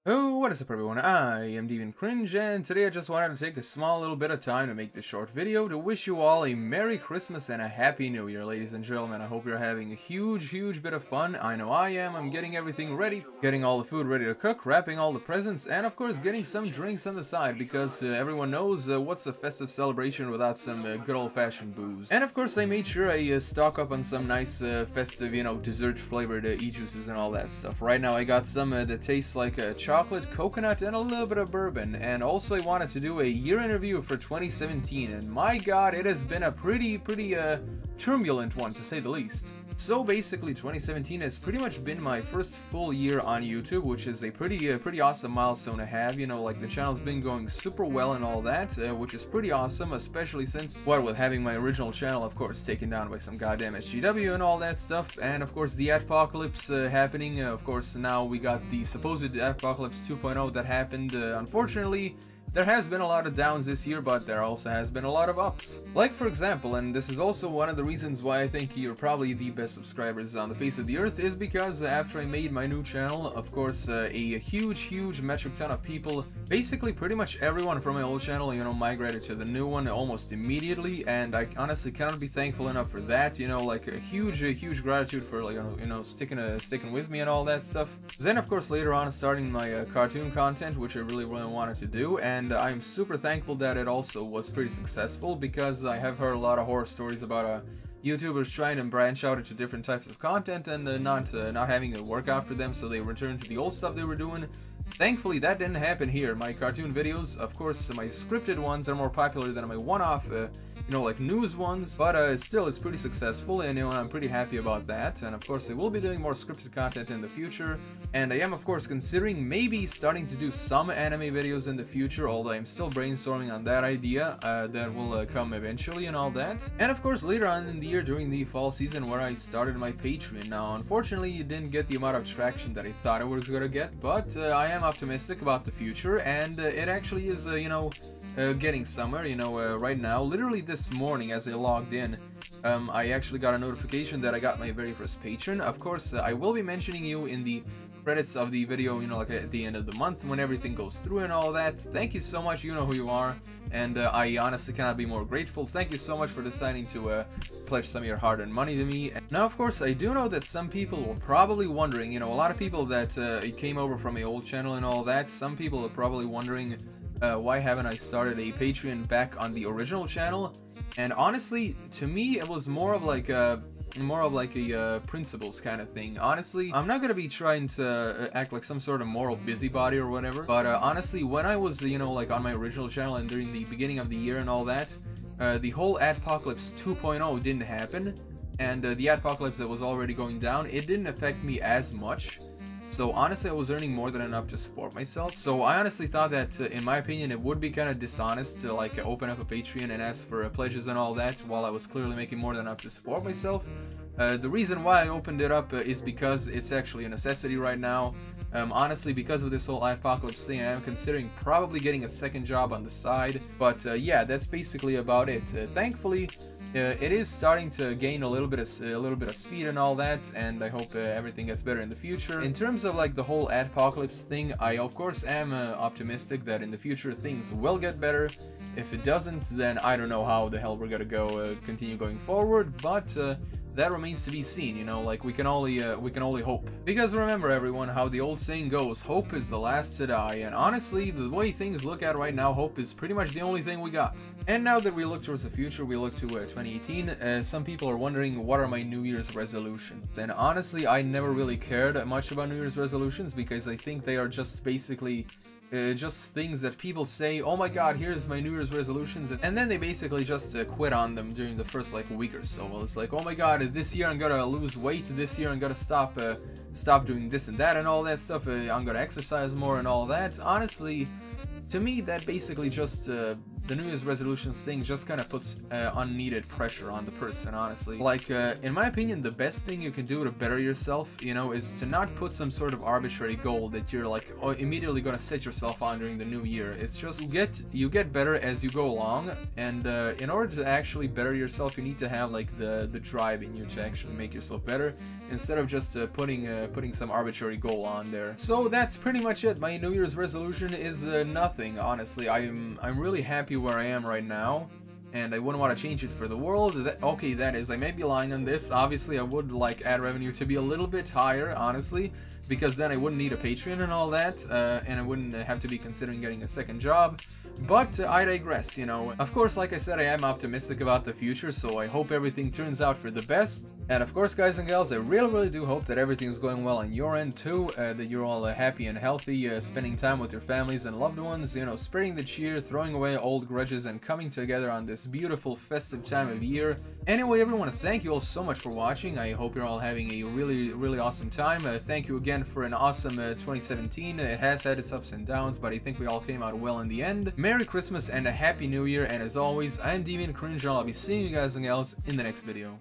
Oh, what is up everyone, I am Demon Cringe, and today I just wanted to take a small little bit of time to make this short video to wish you all a Merry Christmas and a Happy New Year, ladies and gentlemen. I hope you're having a huge bit of fun. I know I am. I'm getting everything ready, getting all the food ready to cook, wrapping all the presents, and of course getting some drinks on the side, because everyone knows what's a festive celebration without some good old-fashioned booze. And of course I made sure I stock up on some nice festive, dessert flavored e-juices and all that stuff. Right now I got some that taste like chocolate, coconut, and a little bit of bourbon. And also I wanted to do a year in review for 2017, and my god, it has been a pretty turbulent one, to say the least. So basically 2017 has pretty much been my first full year on YouTube, which is a pretty awesome milestone to have. Like the channel's been going super well and all that, which is pretty awesome, especially since, with having my original channel, of course, taken down by some goddamn SGW and all that stuff, and of course the apocalypse happening. Of course now we got the supposed apocalypse 2.0 that happened. Unfortunately, there has been a lot of downs this year, but there also has been a lot of ups. Like for example, and this is also one of the reasons why I think you're probably the best subscribers on the face of the earth, is because after I made my new channel, of course, a huge metric ton of people, basically pretty much everyone from my old channel, migrated to the new one almost immediately, and I honestly cannot be thankful enough for that. Like a huge gratitude for, sticking with me and all that stuff. Then of course later on starting my cartoon content, which I really wanted to do, and I'm super thankful that it also was pretty successful, because I have heard a lot of horror stories about YouTubers trying to branch out into different types of content and not having it work out for them, so they return to the old stuff they were doing. Thankfully that didn't happen here. My cartoon videos, of course, my scripted ones are more popular than my one-off like news ones, but still it's pretty successful, and I'm pretty happy about that. And of course I will be doing more scripted content in the future, and I am of course considering maybe starting to do some anime videos in the future, although I'm still brainstorming on that idea. That will come eventually and all that. And of course later on in the year during the fall season, where I started my Patreon. Now unfortunately it didn't get the amount of traction that I thought it was gonna get, but I am optimistic about the future, and it actually is getting somewhere. Right now, literally this morning as I logged in, I actually got a notification that I got my very first patron. Of course, I will be mentioning you in the credits of the video, like at the end of the month when everything goes through and all that. Thank you so much, you know who you are, and I honestly cannot be more grateful. Thank you so much for deciding to pledge some of your hard-earned money to me. Now of course I do know that some people were probably wondering, a lot of people that came over from my old channel and all that, some people are probably wondering why haven't I started a Patreon back on the original channel. And honestly, to me it was more of like a principles kind of thing. Honestly, I'm not gonna be trying to act like some sort of moral busybody or whatever, but honestly, when I was like on my original channel and during the beginning of the year and all that, the whole Apocalypse 2.0 didn't happen, and the apocalypse that was already going down, it didn't affect me as much. So honestly, I was earning more than enough to support myself. So I honestly thought that, in my opinion, it would be kind of dishonest to open up a Patreon and ask for pledges and all that while I was clearly making more than enough to support myself. The reason why I opened it up is because it's actually a necessity right now. Honestly, because of this whole apocalypse thing, I am considering probably getting a second job on the side. But yeah, that's basically about it. Thankfully, it is starting to gain a little bit of speed and all that, and I hope everything gets better in the future. In terms of the whole apocalypse thing, I of course am optimistic that in the future things will get better. If it doesn't, then I don't know how the hell we're gonna continue going forward, but that remains to be seen. We can only hope. Because remember everyone, how the old saying goes, hope is the last to die, and honestly, the way things look at right now, hope is pretty much the only thing we got. And now that we look towards the future, we look to 2018, some people are wondering what are my New Year's resolutions. And honestly, I never really cared much about New Year's resolutions, because I think they are just basically just things that people say, oh my god, here's my New Year's resolutions, and then they basically just quit on them during the first week or so. Well, it's like, oh my god, this year I'm gonna lose weight, this year I'm gonna stop doing this and that and all that stuff, I'm gonna exercise more and all that. Honestly, to me that basically just the New Year's resolutions thing just kind of puts unneeded pressure on the person, honestly. Like, in my opinion, the best thing you can do to better yourself, you know, is to not put some sort of arbitrary goal that you're like immediately gonna set yourself on during the new year. It's just you get better as you go along, and in order to actually better yourself, you need to have like the drive in you to actually make yourself better, instead of just putting some arbitrary goal on there. So that's pretty much it. My New Year's resolution is nothing, honestly. I'm really happy where I am right now, and I wouldn't want to change it for the world. Okay, that is, I may be lying on this. Obviously, I would like ad revenue to be a little bit higher, honestly, because then I wouldn't need a Patreon and all that, and I wouldn't have to be considering getting a second job. But I digress, you know. Of course, like I said, I am optimistic about the future, so I hope everything turns out for the best. And of course, guys and gals, I really do hope that everything's going well on your end too, that you're all happy and healthy, spending time with your families and loved ones, you know, spreading the cheer, throwing away old grudges, and coming together on this beautiful festive time of year. Anyway, everyone, thank you all so much for watching. I hope you're all having a really awesome time. Thank you again for an awesome 2017. It has had its ups and downs, but I think we all came out well in the end. Merry Christmas and a Happy New Year, and as always, I'm Deviant Cringe, and I'll be seeing you guys and gals in the next video.